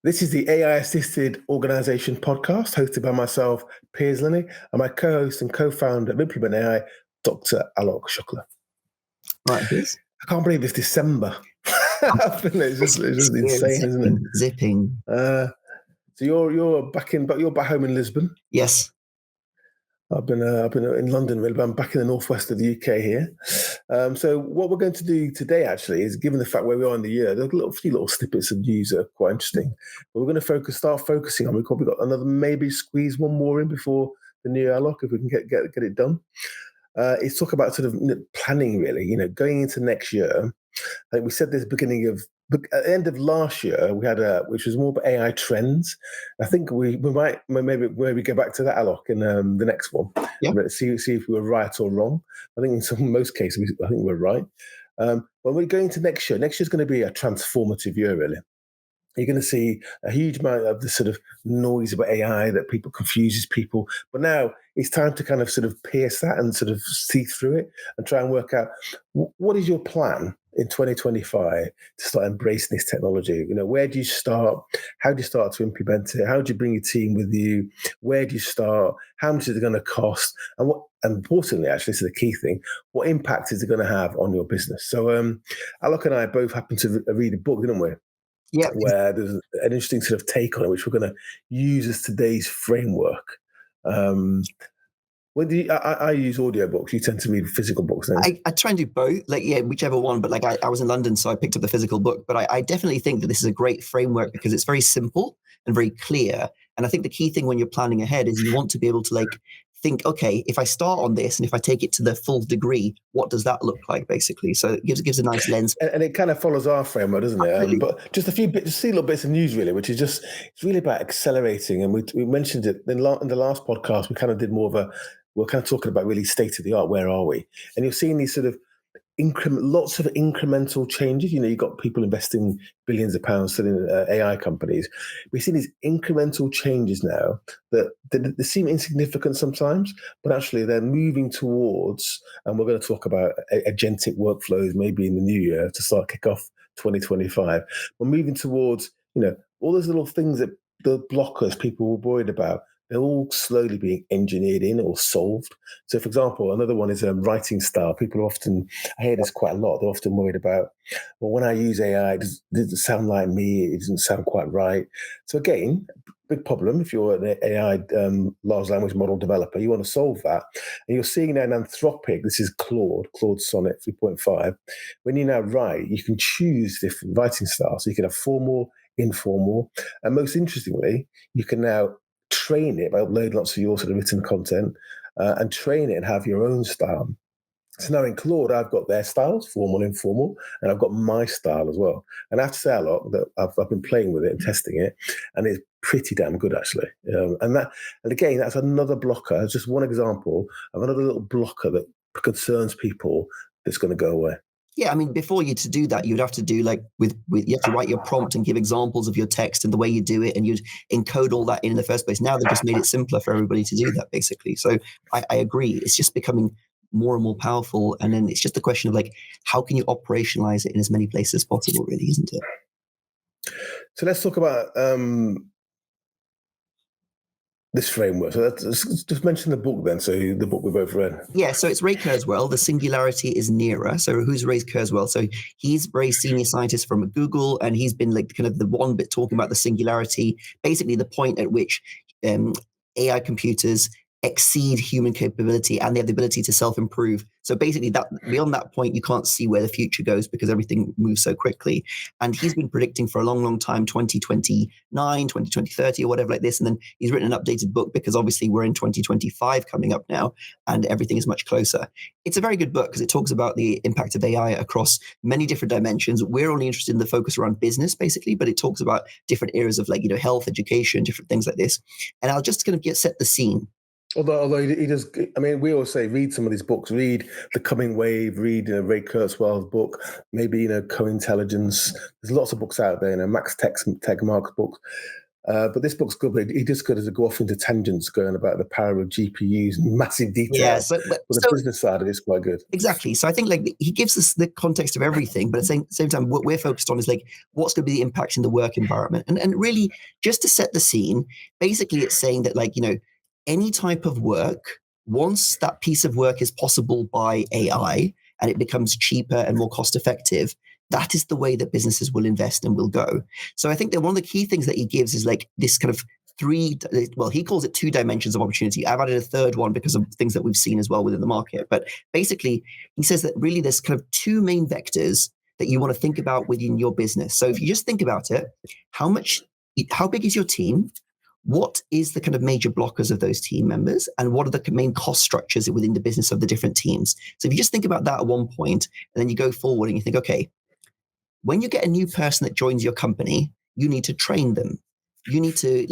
This is the AI-assisted organization podcast hosted by myself, Piers and my co-host and co-founder of Implement AI, Dr. Aalok Shukla. Right, Piers. I can't believe it's December. it's just insane, isn't it? Zipping. So you're back home in Lisbon. Yes. I've been in London, really, but I'm back in the northwest of the UK here. So what we're going to do today, actually, is given the fact where we are in the year, there's a few little snippets of news that are quite interesting. But we're going to start focusing on. We've probably got another, maybe squeeze one more in before the new year, Aalok, if we can get it done. It's talk about sort of planning, really. Going into next year. I think we said this at the end of last year, we had which was more about AI trends. I think we might maybe go back to that, Aalok, in the next one. Yeah. See if we were right or wrong. I think in most cases, I think we're right. When we're going to next year is going to be a transformative year, really. You're going to see a huge amount of the sort of noise about AI that confuses people. But now it's time to kind of sort of pierce that and sort of see through it and try and work out what is your plan in 2025 to start embracing this technology. Where do you start? How do you start to implement it? How do you bring your team with you? Where do you start? How much is it going to cost? And importantly, actually, this is the key thing, what impact is it going to have on your business? So Aalok and I both happened to read a book, didn't we? Yeah. Where there's an interesting sort of take on it, which we're going to use as today's framework. When I use audiobooks, you tend to read physical books then? I try and do both, whichever one. But I was in London, so I picked up the physical book. But I definitely think that this is a great framework because it's very simple and very clear. And I think the key thing when you're planning ahead is you want to be able to think, okay, if I start on this and if I take it to the full degree, what does that look like, basically? So it gives a nice lens. And it kind of follows our framework, doesn't it? But just just little bits of news, really, which is it's really about accelerating. And we mentioned it in the last podcast. We kind of did more of we're kind of talking about really state of the art. Where are we? And you're seeing these sort of lots of incremental changes. You've got people investing billions of pounds in AI companies. We're seeing these incremental changes now that they seem insignificant sometimes, but actually they're moving towards, and we're going to talk about agentic workflows maybe in the new year to start kick off 2025. We're moving towards, all those little things that the blockers people were worried about. They're all slowly being engineered in or solved. So, for example, another one is writing style. People often, I hear this quite a lot, they're often worried about, well, when I use AI, it doesn't sound like me, it doesn't sound quite right. So again, big problem if you're an AI large language model developer, you want to solve that. And you're seeing now in Anthropic, this is Claude Sonnet 3.5. When you now write, you can choose different writing styles. So you can have formal, informal, and most interestingly, you can now train it by uploading lots of your sort of written content and train it and have your own style. So now in Claude, I've got their styles, formal, informal, and I've got my style as well. And I have to say, Aalok, that I've been playing with it and testing it, and it's pretty damn good, actually. And again, that's another blocker. It's just one example of another little blocker that concerns people that's going to go away. Yeah, I mean, before you to do that, you'd have to do you have to write your prompt and give examples of your text and the way you do it, and you'd encode all that in the first place. Now they've just made it simpler for everybody to do that, basically. So I agree. It's just becoming more and more powerful, and then it's just a question of how can you operationalize it in as many places as possible, really, isn't it? So let's talk about this framework. So let's just mention the book then. So the book we both read. Yeah, so it's Ray Kurzweil, The Singularity is Nearer. So who's Ray Kurzweil? So he's a very senior scientist from Google, and he's been kind of the one bit talking about the singularity, basically the point at which AI computers exceed human capability and they have the ability to self-improve. So basically that beyond that point, you can't see where the future goes because everything moves so quickly. And he's been predicting for a long, long time, 2029, 2030 or whatever like this. And then he's written an updated book because obviously we're in 2025 coming up now and everything is much closer. It's a very good book because it talks about the impact of AI across many different dimensions. We're only interested in the focus around business basically, but it talks about different areas of health, education, different things like this. And I'll just kind of set the scene. Although he does, I mean, we always say read some of these books. Read The Coming Wave. Read Ray Kurzweil's book. Maybe Co-Intelligence. There's lots of books out there. Max Tegmark's books. But this book's good, but he just got to go off into tangents going about the power of GPUs and massive detail. Yeah, but the business side of it's quite good. Exactly. So I think like he gives us the context of everything, but at the same time, what we're focused on is like what's going to be the impact in the work environment. And really, just to set the scene, basically it's saying that like, any type of work, once that piece of work is possible by AI and it becomes cheaper and more cost effective, that is the way that businesses will invest and will go. So I think that one of the key things that he gives is like this kind of he calls it 2 dimensions of opportunity. I've added a third one because of things that we've seen as well within the market. But basically, he says that really there's kind of 2 main vectors that you want to think about within your business. So if you just think about it, how big is your team? What is the kind of major blockers of those team members? And what are the main cost structures within the business of the different teams? So if you just think about that at one point, and then you go forward and you think, okay, when you get a new person that joins your company, you need to train them. You need to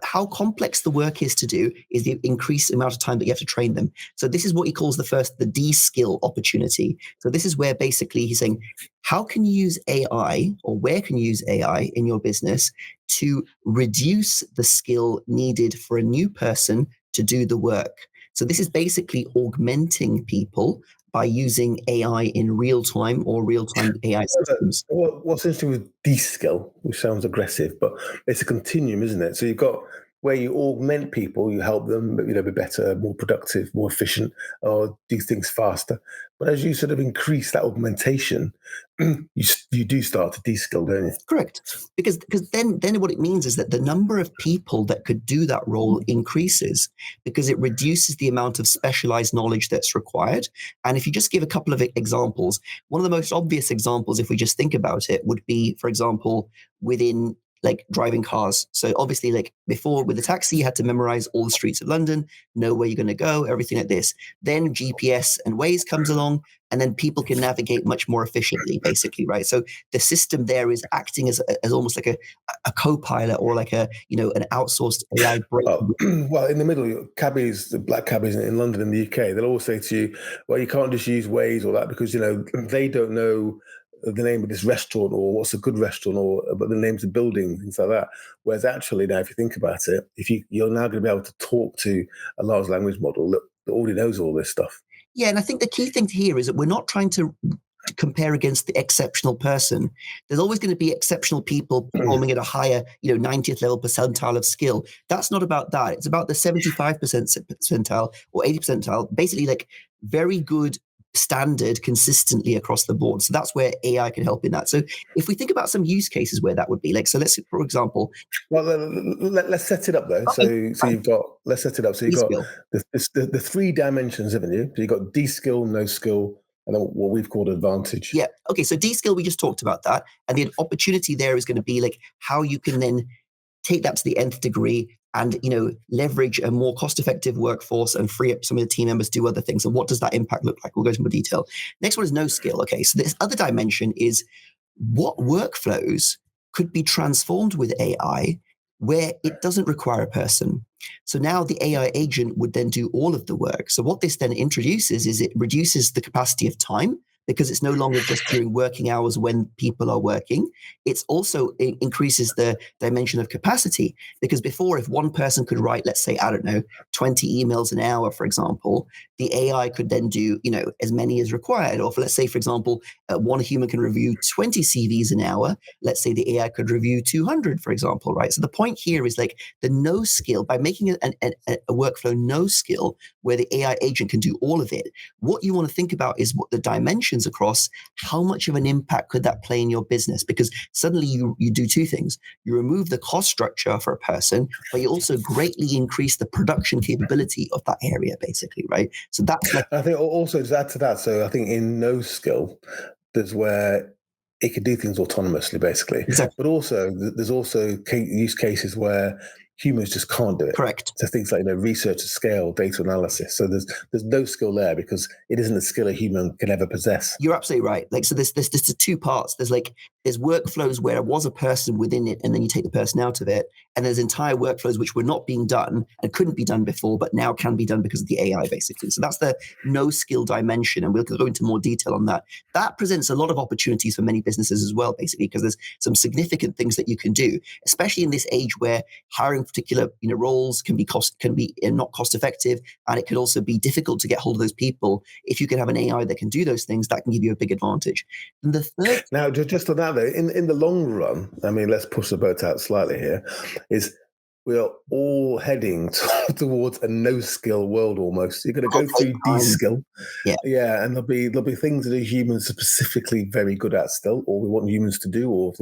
how complex the work is to do is the increased amount of time that you have to train them. So this is what he calls the Deskill opportunity. So this is where basically he's saying, how can you use AI or where can you use AI in your business to reduce the skill needed for a new person to do the work? So this is basically augmenting people by using AI in real time or real-time AI systems. What's interesting with Deskill, which sounds aggressive, but it's a continuum, isn't it? So you've got where you augment people, you help them, be better, more productive, more efficient, or do things faster. But as you sort of increase that augmentation, you do start to deskill, don't you? Correct. Because then what it means is that the number of people that could do that role increases because it reduces the amount of specialized knowledge that's required. And if you just give a couple of examples, one of the most obvious examples, if we just think about it, would be, for example, within like driving cars. So obviously, like before with the taxi, you had to memorize all the streets of London, know where you're going to go, everything like this. Then GPS and Waze comes along, and then people can navigate much more efficiently, basically, right? So the system there is acting as almost like a co-pilot or like an outsourced AI brain. Well, in the middle, cabbies, the black cabbies in London and the UK, they'll always say to you, well, you can't just use Waze or that because, they don't know the name of this restaurant or what's a good restaurant or but the names of buildings, things like that. Whereas actually now, if you think about it, you're now going to be able to talk to a large language model that already knows all this stuff. Yeah, and I think the key thing here is that we're not trying to compare against the exceptional person. There's always going to be exceptional people performing at a higher, 90th level percentile of skill. That's not about that. It's about the 75% percentile or 80% percentile, basically like very good standard consistently across the board. So that's where AI can help in that. So if we think about some use cases where that would be, like, so let's, for example. Well, let's set it up though. Okay, so you've got, let's set it up. So you've got the 3 dimensions, haven't you? So you've got Deskill, no skill, and then what we've called advantage. Yeah. Okay. So Deskill, we just talked about that. And the opportunity there is going to be like how you can then take that to the nth degree and, leverage a more cost-effective workforce and free up some of the team members to do other things. And what does that impact look like? We'll go into more detail. Next one is no skill. Okay. So this other dimension is what workflows could be transformed with AI where it doesn't require a person. So now the AI agent would then do all of the work. So what this then introduces is it reduces the capacity of time because it's no longer just during working hours when people are working. It's also increases the dimension of capacity because before, if one person could write, let's say, 20 emails an hour, for example, the AI could then do, as many as required. Or let's say, for example, one human can review 20 CVs an hour. Let's say the AI could review 200, for example, right? So the point here is like the no skill, by making it a workflow no skill where the AI agent can do all of it. What you want to think about is what the dimensions across, how much of an impact could that play in your business? Because suddenly you do 2 things. You remove the cost structure for a person, but you also greatly increase the production capability of that area, basically, right? So that's like, I think also to add to that, so I think in no skill, there's where it can do things autonomously, basically. Exactly. But also, there's also use cases where humans just can't do it. Correct. So things like research at scale, data analysis. So there's no skill there because it isn't a skill a human can ever possess. You're absolutely right. Like, so there's two parts. There's workflows where there was a person within it, and then you take the person out of it. And there's entire workflows which were not being done and couldn't be done before, but now can be done because of the AI, basically. So that's the no skill dimension, and we'll go into more detail on that. That presents a lot of opportunities for many businesses as well, basically, because there's some significant things that you can do, especially in this age where hiring particular roles can be not cost effective, and it could also be difficult to get hold of those people. If you can have an AI that can do those things, that can give you a big advantage. And the third, now, just on that though, in the long run, I mean, let's push the boat out slightly here. Is we are all heading towards a no-skill world almost. You're going to go through Deskill, yeah, and there'll be things that humans are specifically very good at still, or we want humans to do, or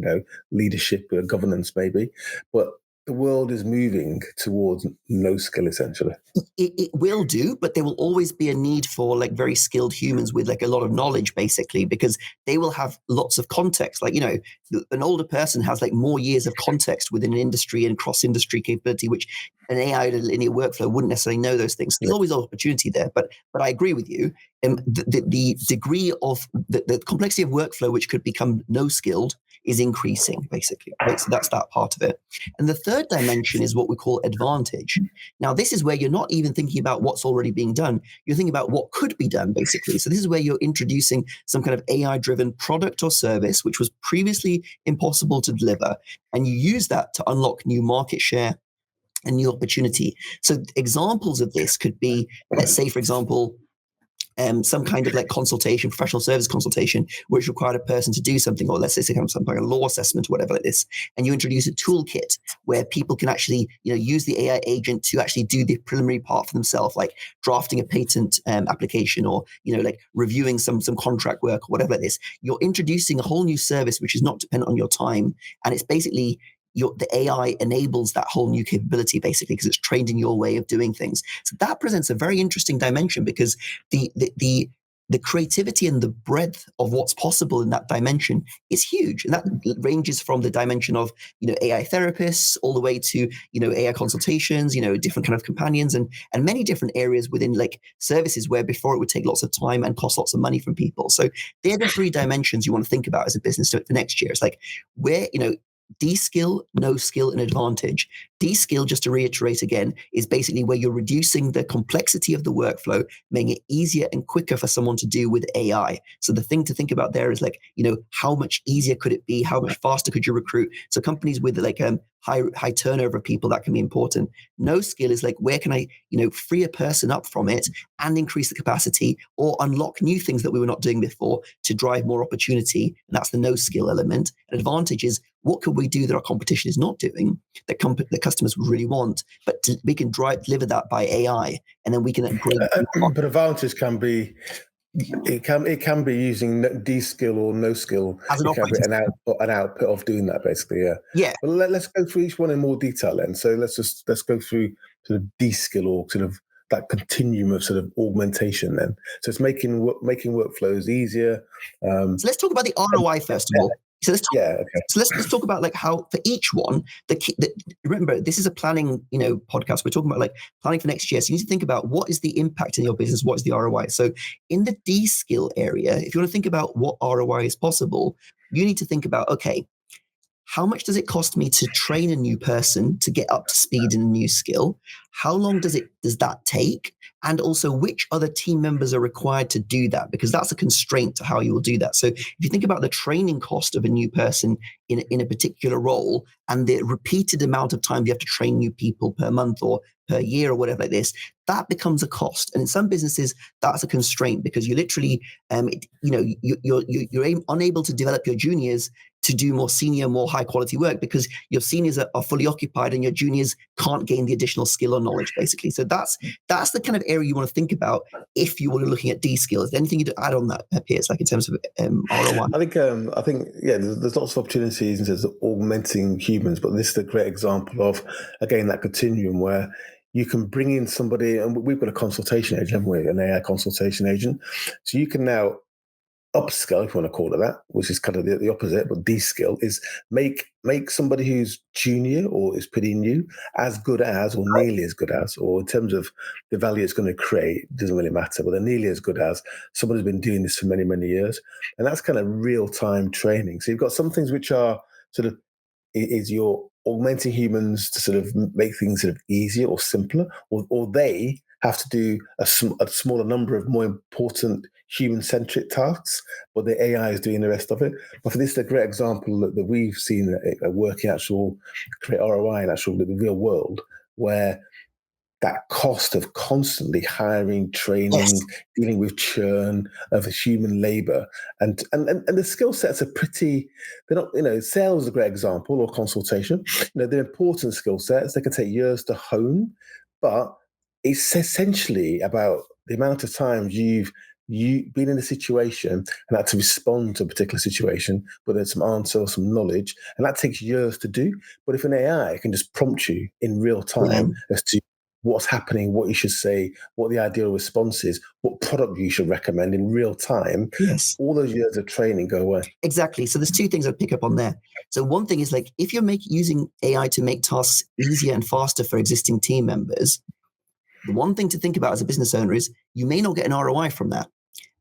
leadership or governance maybe, but the world is moving towards no skill essentially. It will do, but there will always be a need for very skilled humans with a lot of knowledge, basically, because they will have lots of context. An older person has more years of context within an industry and cross-industry capability, which an AI in a linear workflow wouldn't necessarily know those things. There's always an opportunity there, but I agree with you. The degree of the complexity of workflow, which could become no skilled, is increasing, basically, right? So that's that part of it. And the third dimension is what we call advantage. Now, this is where you're not even thinking about what's already being done. You're thinking about what could be done, basically. So this is where you're introducing some kind of AI-driven product or service, which was previously impossible to deliver. And you use that to unlock new market share and new opportunity. So examples of this could be, let's say, for example, some kind of consultation, professional service consultation, which required a person to do something, or let's say something like a law assessment or whatever like this, and you introduce a toolkit where people can actually use the AI agent to actually do the preliminary part for themselves, like drafting a patent application, or reviewing some contract work or whatever it is. You're introducing a whole new service which is not dependent on your time, and it's basically the AI enables that whole new capability, basically, because it's trained in your way of doing things. So that presents a very interesting dimension, because the creativity and the breadth of what's possible in that dimension is huge. And that ranges from the dimension of, AI therapists all the way to, AI consultations, different kind of companions, and many different areas within services where before it would take lots of time and cost lots of money from people. So they're the three dimensions you want to think about as a business for next year. It's where, Deskill, no skill, and advantage. Deskill, just to reiterate again, is basically where you're reducing the complexity of the workflow, making it easier and quicker for someone to do with AI. So the thing to think about there is how much easier could it be? How much faster could you recruit? So companies with high turnover of people, that can be important. No skill is where can I, free a person up from it and increase the capacity or unlock new things that we were not doing before to drive more opportunity. And that's the no skill element. And advantage is, what could we do that our competition is not doing that customers would really want, but we can deliver that by AI, and then we can upgrade. But advantage can be, it can be using Deskill or no skill as an output of doing that, basically. Yeah. Well, let's go through each one in more detail then. So let's go through sort of Deskill, or sort of that continuum of sort of augmentation then. So it's making workflows easier. So let's talk about the ROI first of all. So let's talk about how for each one, remember, this is a planning podcast. We're talking about planning for next year. So you need to think about what is the impact in your business, what is the ROI. So in the Deskill area, if you want to think about what ROI is possible, you need to think about, okay, how much does it cost me to train a new person to get up to speed in a new skill? How long does that take? And also, which other team members are required to do that? Because that's a constraint to how you will do that. So if you think about the training cost of a new person in a particular role, and the repeated amount of time you have to train new people per month or per year or whatever like this, that becomes a cost. And in some businesses, that's a constraint, because you literally, you're unable to develop your juniors to do more senior, more high quality work, because your seniors are fully occupied and your juniors can't gain the additional skill or knowledge, basically. So that's the kind of area you want to think about if you were looking at Deskill. Is there anything you'd add on that, Piers, in terms of ROI? I think there's lots of opportunities in terms of augmenting humans, but this is a great example of, again, that continuum where you can bring in somebody, and we've got a consultation agent, haven't we? An AI consultation agent. So you can now upskill, if you want to call it that, which is kind of the opposite, but deskill is make somebody who's junior or is pretty new as good as, or nearly as good as, or in terms of the value it's going to create, doesn't really matter, but they're nearly as good as someone who's been doing this for many, many years. And that's kind of real-time training. So you've got some things which are sort of, is you're augmenting humans to sort of make things sort of easier or simpler, or they have to do a smaller number of more important human-centric tasks, but the AI is doing the rest of it. But for this, a great example that we've seen a working actual create ROI in actual the real world, where that cost of constantly hiring, training, dealing with churn of human labor, and the skill sets are pretty. They're not, sales is a great example, or consultation. They're important skill sets. They can take years to hone, but it's essentially about the amount of times you've been in a situation and had to respond to a particular situation, whether there's some answer or some knowledge, and that takes years to do. But if an AI can just prompt you in real time as to what's happening, what you should say, what the ideal response is, what product you should recommend in real time, all those years of training go away. Exactly. So there's two things I'd pick up on there. So one thing is, like, if you're using AI to make tasks easier and faster for existing team members, the one thing to think about as a business owner is you may not get an ROI from that,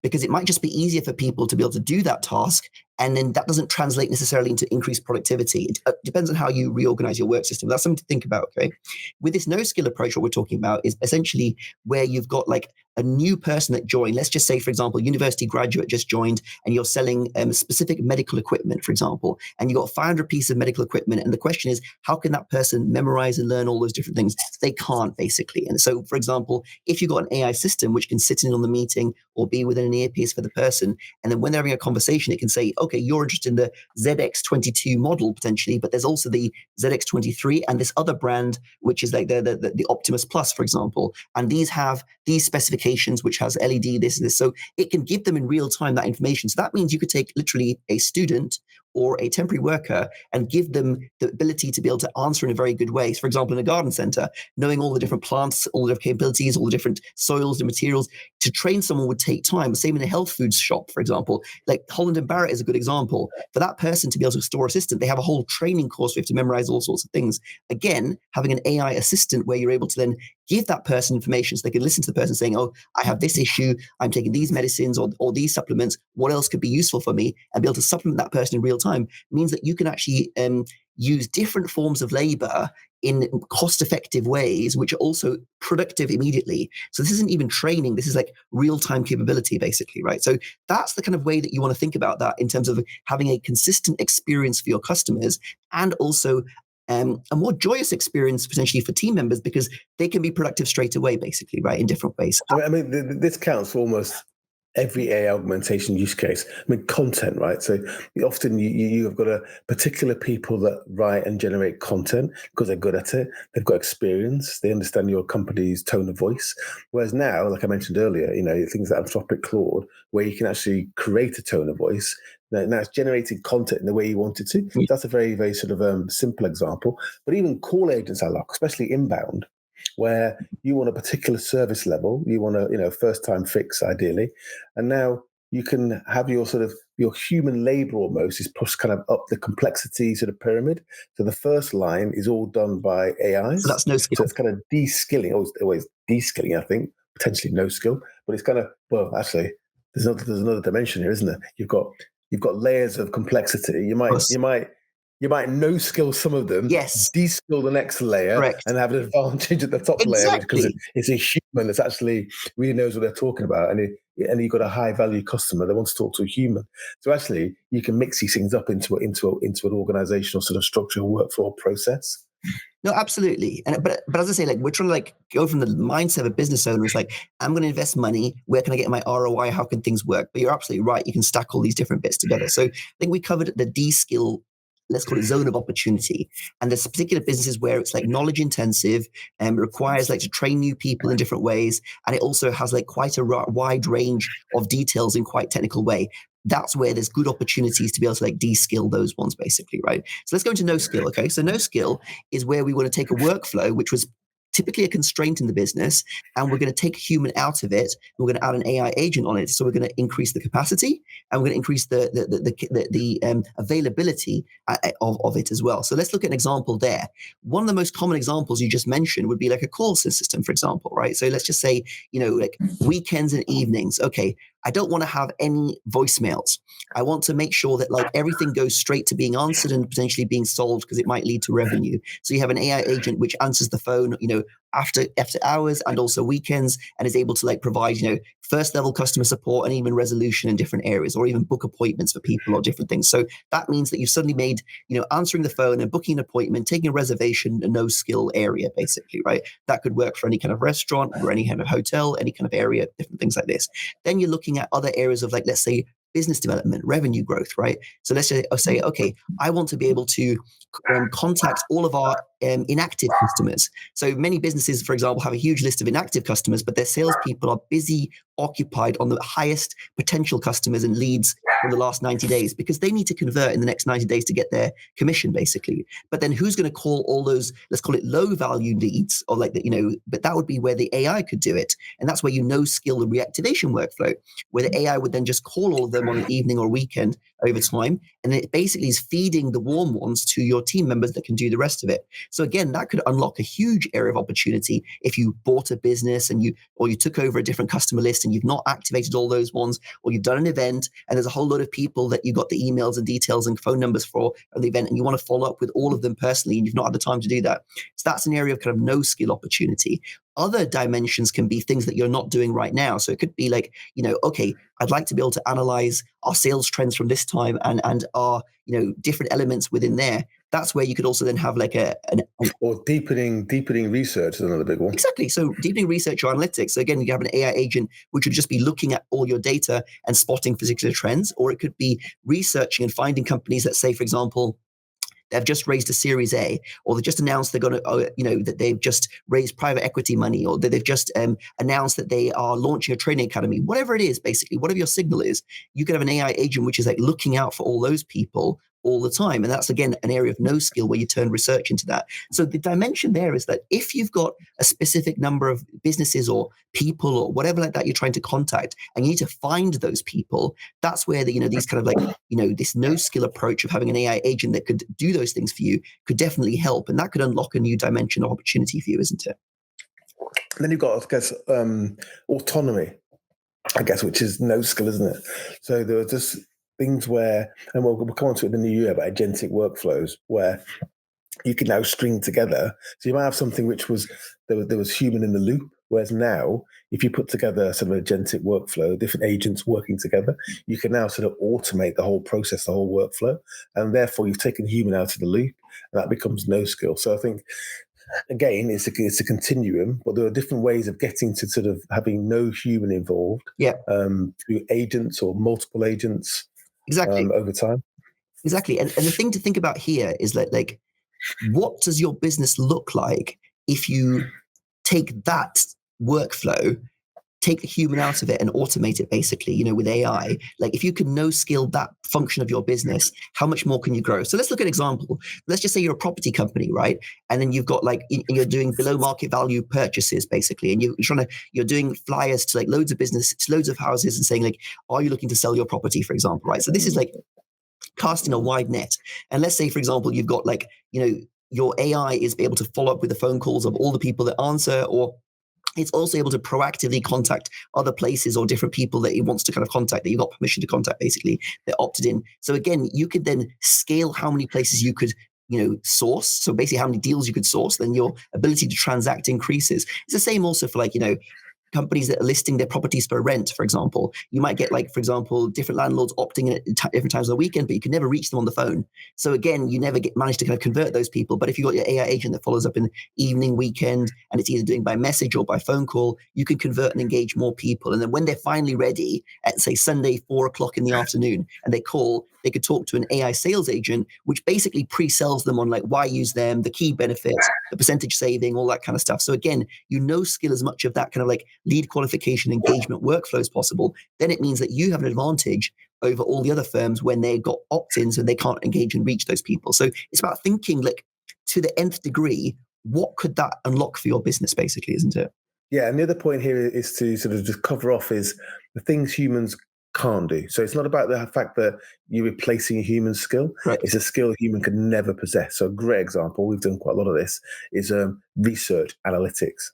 because it might just be easier for people to be able to do that task, and then that doesn't translate necessarily into increased productivity. It depends on how you reorganize your work system. That's something to think about, okay? With this no-skill approach, what we're talking about is essentially where you've got like a new person that joined. Let's just say, for example, university graduate just joined, and you're selling specific medical equipment, for example, and you've got 500 pieces of medical equipment. And the question is, how can that person memorize and learn all those different things? They can't, basically. And so, for example, if you've got an AI system which can sit in on the meeting or be within an earpiece for the person, and then when they're having a conversation, it can say, okay, you're interested in the ZX22 model potentially, but there's also the ZX23 and this other brand, which is like the Optimus Plus, for example. And these have these specifications, which has LED, this and this. So it can give them in real time that information. So that means you could take literally a student or a temporary worker and give them the ability to be able to answer in a very good way. So, for example, in a garden center, knowing all the different plants, all the different capabilities, all the different soils, the materials, to train someone would take time. Same in a health foods shop, for example. Like Holland & Barrett is a good example. For that person to be able to store assistant, they have a whole training course where you have to memorize all sorts of things. Again, having an AI assistant where you're able to then give that person information so they can listen to the person saying, oh, I have this issue, I'm taking these medicines or these supplements, what else could be useful for me? And be able to supplement that person in real time means that you can actually use different forms of labor in cost-effective ways, which are also productive immediately. So this isn't even training, this is like real-time capability, basically, right? So that's the kind of way that you want to think about that in terms of having a consistent experience for your customers, and also a more joyous experience potentially for team members, because they can be productive straight away, basically, right, in different ways. I mean, this counts for almost every AI augmentation use case. I mean, content, right? So often you have got a particular people that write and generate content because they're good at it. They've got experience. They understand your company's tone of voice. Whereas now, like I mentioned earlier, things like Anthropic Claude, where you can actually create a tone of voice. Now it's generating content in the way you want it to. That's a very, very sort of simple example. But even call agents, Aalok, especially inbound, where you want a particular service level, you want a first time fix ideally, and now you can have your human labor almost is pushed kind of up the complexity sort of pyramid. So the first line is all done by AIs. So that's no skill. So it's kind of de-skilling, always de-skilling, I think, potentially no skill, but it's kind of, well, actually, there's another dimension here, isn't there? You've got layers of complexity. You might no skill some of them, yes, de-skill the next layer, correct, and have an advantage at the top layer because it's a human that's actually really knows what they're talking about, and you've got a high value customer that wants to talk to a human. So actually, you can mix these things up into an organizational sort of structure, workflow process. No, absolutely. But as I say, like, we're trying to like go from the mindset of a business owner. It's like, I'm going to invest money. Where can I get my ROI? How can things work? But you're absolutely right. You can stack all these different bits together. So I think we covered the de-skill, let's call it zone of opportunity. And there's particular businesses where it's like knowledge intensive and requires like to train new people in different ways. And it also has like quite a wide range of details in quite technical way. That's where there's good opportunities to be able to like de-skill those ones, basically, right? So let's go into no skill. Okay, so no skill is where we want to take a workflow which was typically a constraint in the business, and we're going to take a human out of it. And we're going to add an AI agent on it. So we're going to increase the capacity, and we're going to increase the availability of it as well. So let's look at an example there. One of the most common examples you just mentioned would be like a call system, for example, right? So let's just say, like weekends and evenings. Okay, I don't want to have any voicemails. I want to make sure that like everything goes straight to being answered and potentially being sold, because it might lead to revenue. So you have an AI agent which answers the phone, after hours and also weekends, and is able to like provide, first level customer support and even resolution in different areas, or even book appointments for people or different things. So that means that you've suddenly made, answering the phone and booking an appointment, taking a reservation, a no skill area, basically, right? That could work for any kind of restaurant or any kind of hotel, any kind of area, different things like this. Then you're looking at other areas of, like, let's say, business development, revenue growth, right? So let's say, okay, I want to be able to contact all of our inactive customers. So many businesses, for example, have a huge list of inactive customers, but their salespeople are busy, occupied on the highest potential customers and leads from the last 90 days, because they need to convert in the next 90 days to get their commission, basically. But then who's going to call all those, let's call it low value leads, or like, but that would be where the AI could do it. And that's where skill the reactivation workflow, where the AI would then just call all of them on an evening or weekend over time. And it basically is feeding the warm ones to your team members that can do the rest of it. So again, that could unlock a huge area of opportunity if you bought a business and you took over a different customer list and you've not activated all those ones, or you've done an event and there's a whole lot of people that you got the emails and details and phone numbers for at the event, and you want to follow up with all of them personally and you've not had the time to do that. So that's an area of kind of no skill opportunity. Other dimensions can be things that you're not doing right now. So it could be like, okay, I'd like to be able to analyze our sales trends from this time and our, different elements within there. That's where you could also then have like or deepening research is another big one. Exactly. So deepening research or analytics. So again, you have an AI agent which would just be looking at all your data and spotting particular trends, or it could be researching and finding companies that, say, for example, they've just raised a Series A, or they just announced they're going to, that they've just raised private equity money, or that they've just announced that they are launching a training academy. Whatever it is, basically, whatever your signal is, you could have an AI agent which is like looking out for all those people all the time. And that's, again, an area of no skill where you turn research into that. So the dimension there is that if you've got a specific number of businesses or people or whatever like that you're trying to contact, and you need to find those people, that's where these kind of like, this no skill approach of having an AI agent that could do those things for you could definitely help. And that could unlock a new dimension of opportunity for you, isn't it? And then you've got, I guess, autonomy, I guess, which is no skill, isn't it? So there are just things where, and we'll come on to it in the new year, about agentic workflows, where you can now string together. So you might have something which was, there was human in the loop, whereas now, if you put together sort of agentic workflow, different agents working together, you can now sort of automate the whole process, the whole workflow, and therefore you've taken human out of the loop, and that becomes no skill. So I think, again, it's a continuum, but there are different ways of getting to sort of having no human involved. Yeah. Through agents or multiple agents. Exactly. Over time. Exactly. And the thing to think about here is that, like, what does your business look like if you take that workflow, take the human out of it and automate it, basically, with AI? Like, if you can no skill that function of your business, how much more can you grow? So let's look at an example. Let's just say you're a property company, right? And then you've got you're doing below market value purchases, basically, and you're doing flyers to like loads of business, to loads of houses, and saying like, are you looking to sell your property, for example, right? So this is like casting a wide net. And let's say, for example, you've got your AI is able to follow up with the phone calls of all the people that answer, or it's also able to proactively contact other places or different people that it wants to kind of contact, that you got permission to contact, basically, that opted in. So again, you could then scale how many places you could source. So basically how many deals you could source, then your ability to transact increases. It's the same also for companies that are listing their properties for rent, for example. You might get, for example, different landlords opting in at different times of the weekend, but you can never reach them on the phone. So again, you never manage to kind of convert those people. But if you've got your AI agent that follows up in the evening, weekend, and it's either doing by message or by phone call, you can convert and engage more people. And then when they're finally ready at, say, Sunday, 4:00 in the afternoon, and they call, they could talk to an AI sales agent, which basically pre-sells them on why use them, the key benefits, the percentage saving, all that kind of stuff. So again, skill as much of that kind of lead qualification engagement workflow as possible. Then it means that you have an advantage over all the other firms when they've got opt-ins and they can't engage and reach those people. So it's about thinking to the nth degree, what could that unlock for your business, basically, isn't it? Yeah, and the other point here is to sort of just cover off is the things humans can't do. So it's not about the fact that you're replacing a human skill. Right. It's a skill a human could never possess. So a great example, we've done quite a lot of this, is research analytics.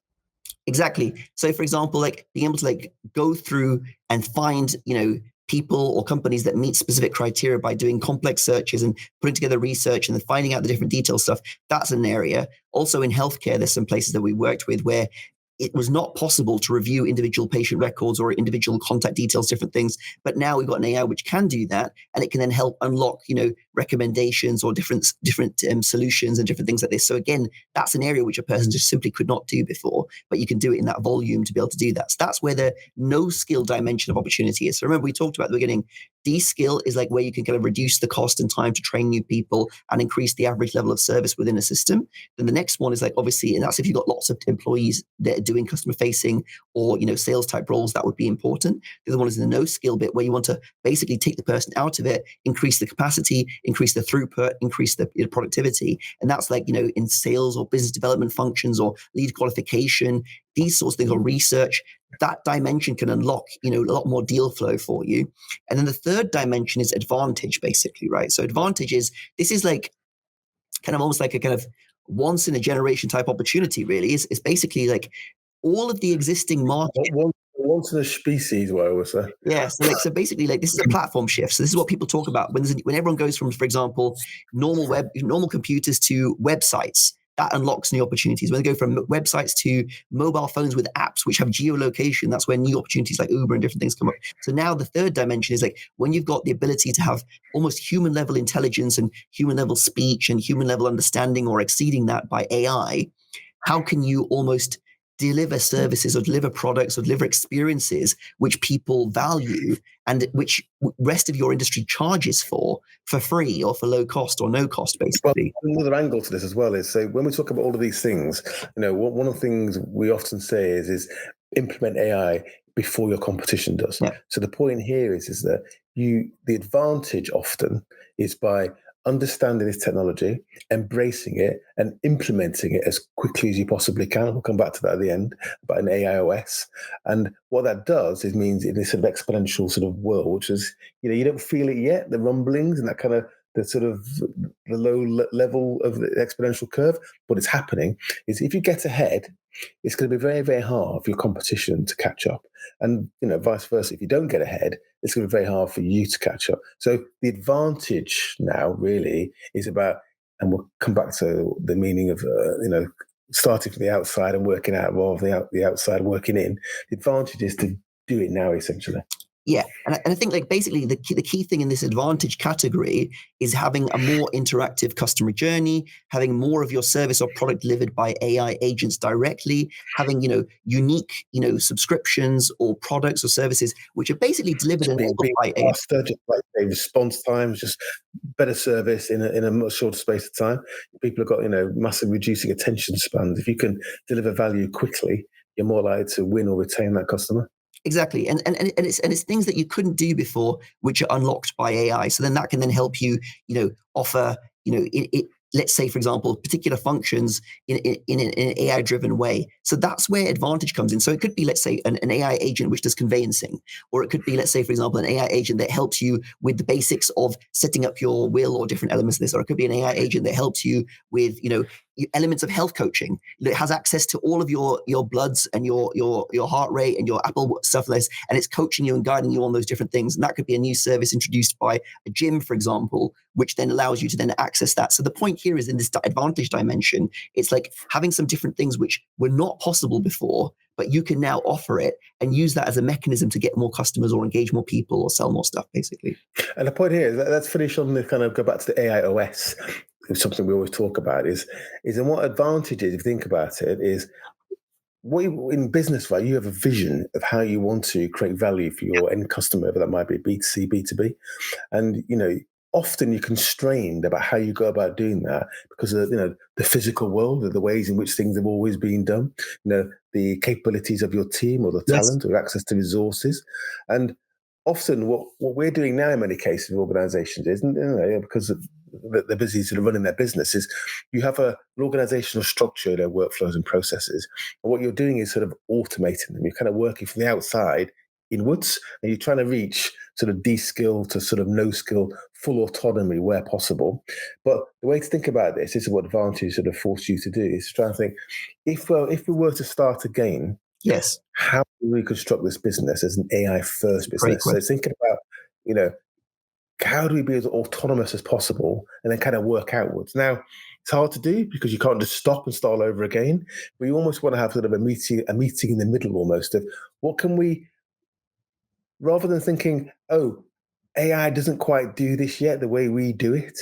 Exactly. So, for example, like being able to like go through and find, people or companies that meet specific criteria by doing complex searches and putting together research and then finding out the different detail stuff. That's an area. Also in healthcare, there's some places that we worked with where it was not possible to review individual patient records or individual contact details, different things. But now we've got an AI which can do that, and it can then help unlock, recommendations or different solutions and different things like this. So again, that's an area which a person just simply could not do before, but you can do it in that volume to be able to do that. So that's where the no skill dimension of opportunity is. So remember, we talked about at the beginning, Deskill is like where you can kind of reduce the cost and time to train new people and increase the average level of service within a system. Then the next one is like, obviously, and that's if you've got lots of employees that are doing customer facing or, sales type roles, that would be important. The other one is the no skill bit where you want to basically take the person out of it, increase the capacity, increase the throughput, increase the productivity. And that's like, in sales or business development functions or lead qualification, these sorts of things, or research. That dimension can unlock, a lot more deal flow for you. And then the third dimension is advantage, basically, right? So advantage is, this is like kind of almost like a kind of once in a generation type opportunity, really. Is basically like all of the existing market. Once in a species, what I would say. Yeah. So basically, like, this is a platform shift. So this is what people talk about when everyone goes from, for example, normal computers to websites. That unlocks new opportunities. When they go from websites to mobile phones with apps which have geolocation, that's where new opportunities like Uber and different things come up. So now the third dimension is like when you've got the ability to have almost human level intelligence and human level speech and human level understanding, or exceeding that by AI, how can you almost deliver services or deliver products or deliver experiences which people value and which rest of your industry charges for free or for low cost or no cost, basically. Well, another angle to this as well is, so when we talk about all of these things, one of the things we often say is implement AI before your competition does. Yeah. So the point here is that the advantage often is by understanding this technology, embracing it, and implementing it as quickly as you possibly can. We'll come back to that at the end about an AI OS. And what that does is means in this sort of exponential sort of world, which is, you don't feel it yet, the rumblings and that kind of the sort of the low level of the exponential curve, but it's happening, is if you get ahead, it's going to be very, very hard for your competition to catch up. And, vice versa, if you don't get ahead, it's going to be very hard for you to catch up. So the advantage now really is about, and we'll come back to the meaning of, starting from the outside and working out rather than the outside working in. The advantage is to do it now, essentially. Yeah, and I think like basically the key thing in this advantage category is having a more interactive customer journey, having more of your service or product delivered by AI agents directly, having unique subscriptions or products or services which are basically delivered and enabled by AI. Faster, just like response times, just better service in a much shorter space of time. People have got massive reducing attention spans. If you can deliver value quickly, you're more likely to win or retain that customer. Exactly, and it's things that you couldn't do before, which are unlocked by AI. So then that can then help you, offer, let's say, for example, particular functions in an AI-driven way. So that's where advantage comes in. So it could be, let's say, an AI agent which does conveyancing, or it could be, let's say, for example, an AI agent that helps you with the basics of setting up your will or different elements of this, or it could be an AI agent that helps you with, elements of health coaching. It has access to all of your bloods and your heart rate and your Apple stuff like this, and it's coaching you and guiding you on those different things. And that could be a new service introduced by a gym, for example, which then allows you to then access that. So the point here is in this advantage dimension, it's like having some different things which were not possible before, but you can now offer it and use that as a mechanism to get more customers or engage more people or sell more stuff, basically. And the point here is let's finish on the kind of go back to the AI OS. Something we always talk about is and what advantages, if you think about it, is in business, right? You have a vision of how you want to create value for your end customer, whether that might be B2C, B2B, and often you're constrained about how you go about doing that because of the physical world, of the ways in which things have always been done, the capabilities of your team or the talent or access to resources, and often what we're doing now in many cases of organizations is, because that they're busy sort of running their business is you have an organizational structure, their workflows and processes. And what you're doing is sort of automating them. You're kind of working from the outside inwards, and you're trying to reach sort of de-skill to sort of no-skill, full autonomy where possible. But the way to think about this is what Advantage sort of forced you to do, is to try and think, if we were to start again, Yes. how do we construct this business as an AI first Great business? So thinking about, how do we be as autonomous as possible and then kind of work outwards? Now, it's hard to do because you can't just stop and start all over again. But you almost want to have sort of a meeting in the middle almost of what can we, rather than thinking, oh, AI doesn't quite do this yet the way we do it.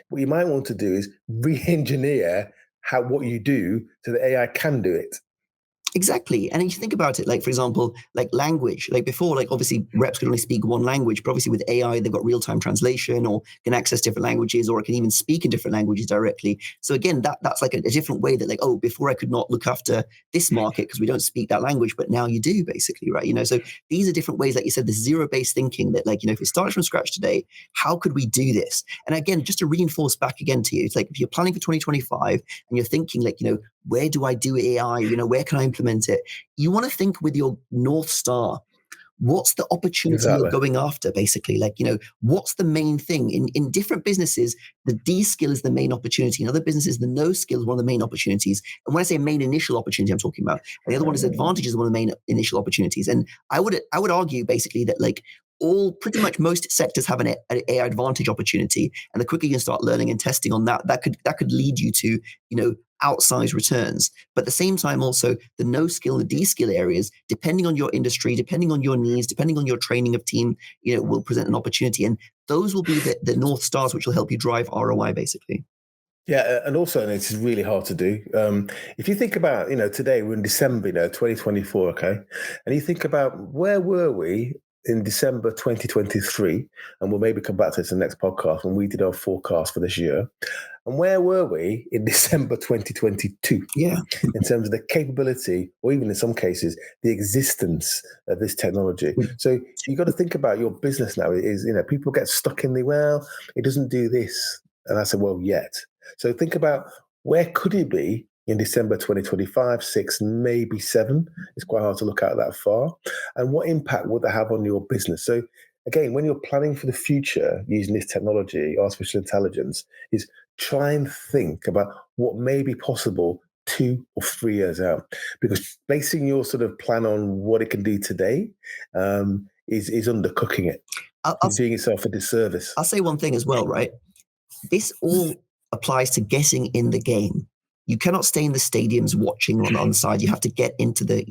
What you might want to do is re-engineer what you do so that AI can do it. Exactly. And if you think about it, like, for example, like language, like before, like obviously reps could only speak one language, but obviously with AI, they've got real-time translation or can access different languages, or it can even speak in different languages directly. So again, that's like a different way that like, oh, before I could not look after this market because we don't speak that language, but now you do basically, right? So these are different ways, like you said, the zero-based thinking that like, if it started from scratch today, how could we do this? And again, just to reinforce back again to you, it's like if you're planning for 2025 and you're thinking like, where do I do AI? Where can I implement it? You want to think with your North Star. What's the opportunity you're going after, basically? Like, what's the main thing? In different businesses, the D-skill is the main opportunity. In other businesses, the no-skill is one of the main opportunities. And when I say main initial opportunity, I'm talking about. And the other one is advantage is one of the main initial opportunities. And I would argue, basically, that like pretty much most sectors have an AI advantage opportunity. And the quicker you can start learning and testing on that could lead you to, outsized returns. But at the same time, also the no skill and the D skill areas, depending on your industry, depending on your needs, depending on your training of team, will present an opportunity. And those will be the North Stars, which will help you drive ROI, basically. Yeah, and also, and it's really hard to do. If you think about, today we're in December, 2024, okay? And you think about where were we in December 2023, and we'll maybe come back to this in the next podcast when we did our forecast for this year. And where were we in December 2022? Yeah. In terms of the capability, or even in some cases, the existence of this technology. So you got to think about your business now. People get stuck in it doesn't do this. And I said, well, yet. So think about where could it be in December 2025, 6, maybe 7. It's quite hard to look out that far. And what impact would that have on your business? So again, when you're planning for the future using this technology, artificial intelligence, is try and think about what may be possible 2 or 3 years out. Because basing your sort of plan on what it can do today is undercooking it. You're doing yourself a disservice. I'll say one thing as well, right? This all applies to getting in the game. You cannot stay in the stadiums watching on the side. You have to get into the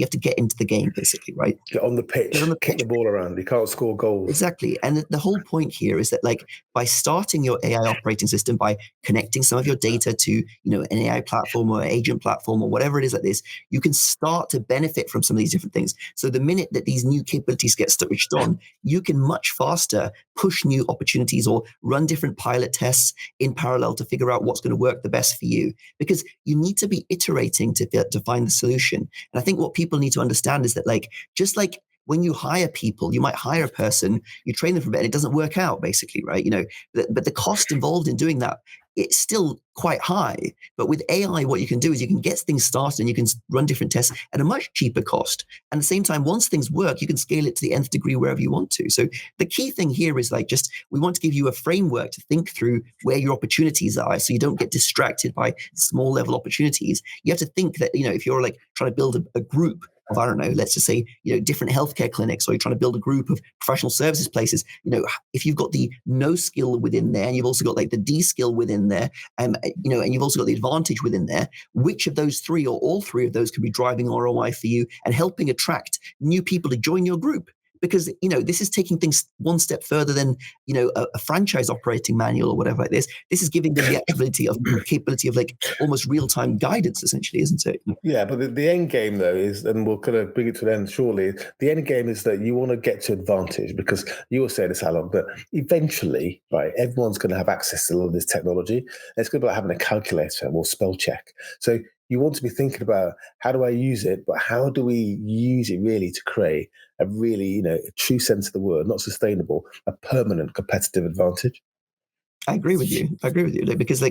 game, basically, right? Get on the pitch, kick the ball around. You can't score goals. Exactly. And the whole point here is that, like, by starting your AI operating system, by connecting some of your data to, an AI platform or agent platform or whatever it is like this, you can start to benefit from some of these different things. So the minute that these new capabilities get switched on, you can much faster push new opportunities or run different pilot tests in parallel to figure out what's going to work the best for you. Because you need to be iterating to find the solution. And I think what people need to understand is that, like, just like when you hire people, you might hire a person, you train them for a bit, and it doesn't work out, basically, right? But the cost involved in doing that, it's still quite high. But with AI, what you can do is you can get things started and you can run different tests at a much cheaper cost. And at the same time, once things work, you can scale it to the nth degree wherever you want to. So the key thing here is we want to give you a framework to think through where your opportunities are so you don't get distracted by small level opportunities. You have to think that, if you're like trying to build a group of, I don't know, let's just say, different healthcare clinics, or you're trying to build a group of professional services places, if you've got the no skill within there, and you've also got like the D skill within there, and you've also got the advantage within there, which of those 3 or all 3 of those could be driving ROI for you and helping attract new people to join your group? Because, this is taking things one step further than, a franchise operating manual or whatever like this. This is giving them the capability of like almost real-time guidance, essentially, isn't it? Yeah, but the end game, though, is, and we'll kind of bring it to an end shortly, the end game is that you want to get to advantage, because you were saying this, Aalok, but eventually, right, everyone's going to have access to all of this technology. It's going to be like having a calculator or spell check. So you want to be thinking about, how do I use it, but how do we use it really to create a really, a true sense of the word, not sustainable, a permanent competitive advantage? I agree with you. Because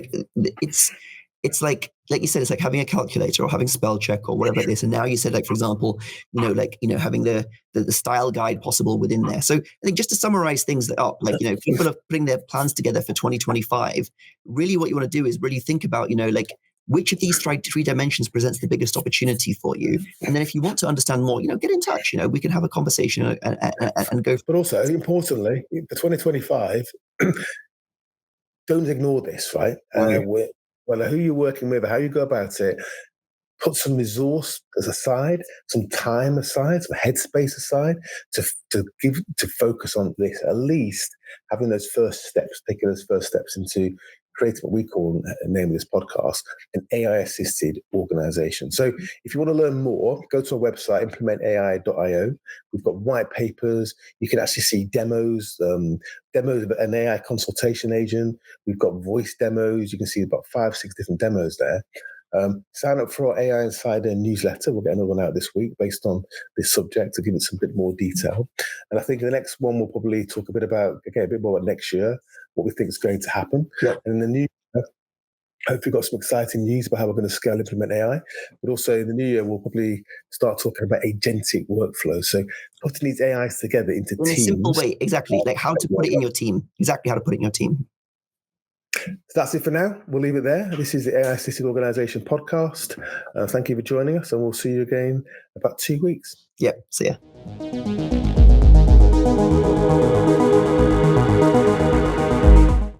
it's like you said, it's like having a calculator or having spell check or whatever it is. And now you said, like, for example, having the style guide possible within there. So I think just to summarize things up, like, people are putting their plans together for 2025. Really what you want to do is really think about, like, which of these three dimensions presents the biggest opportunity for you. And then if you want to understand more, get in touch. We can have a conversation and go. But also, importantly, for 2025, don't ignore this, right? Who you're working with, how you go about it, put some resource aside, some time aside, some headspace aside to focus on this. At least having those first steps, taking those first steps into creating what we call, the name of this podcast, an AI-assisted organization. So if you want to learn more, go to our website, implementai.io. We've got white papers. You can actually see demos of an AI consultation agent. We've got voice demos. You can see about 5-6 different demos there. Sign up for our AI Insider newsletter. We'll get another one out this week based on this subject to give it some bit more detail. And I think the next one we'll probably talk a bit more about next year, what we think is going to happen. Yep. And in the new year, hopefully we've got some exciting news about how we're going to scale implement AI. But also in the new year, we'll probably start talking about agentic workflows. So putting these AIs together into teams. In a simple way, exactly. Like how to put it in your team. Exactly how to put it in your team. So that's it for now. We'll leave it there. This is the AI Assisted Organization podcast. Thank you for joining us, and we'll see you again in about 2 weeks. Yep. See ya.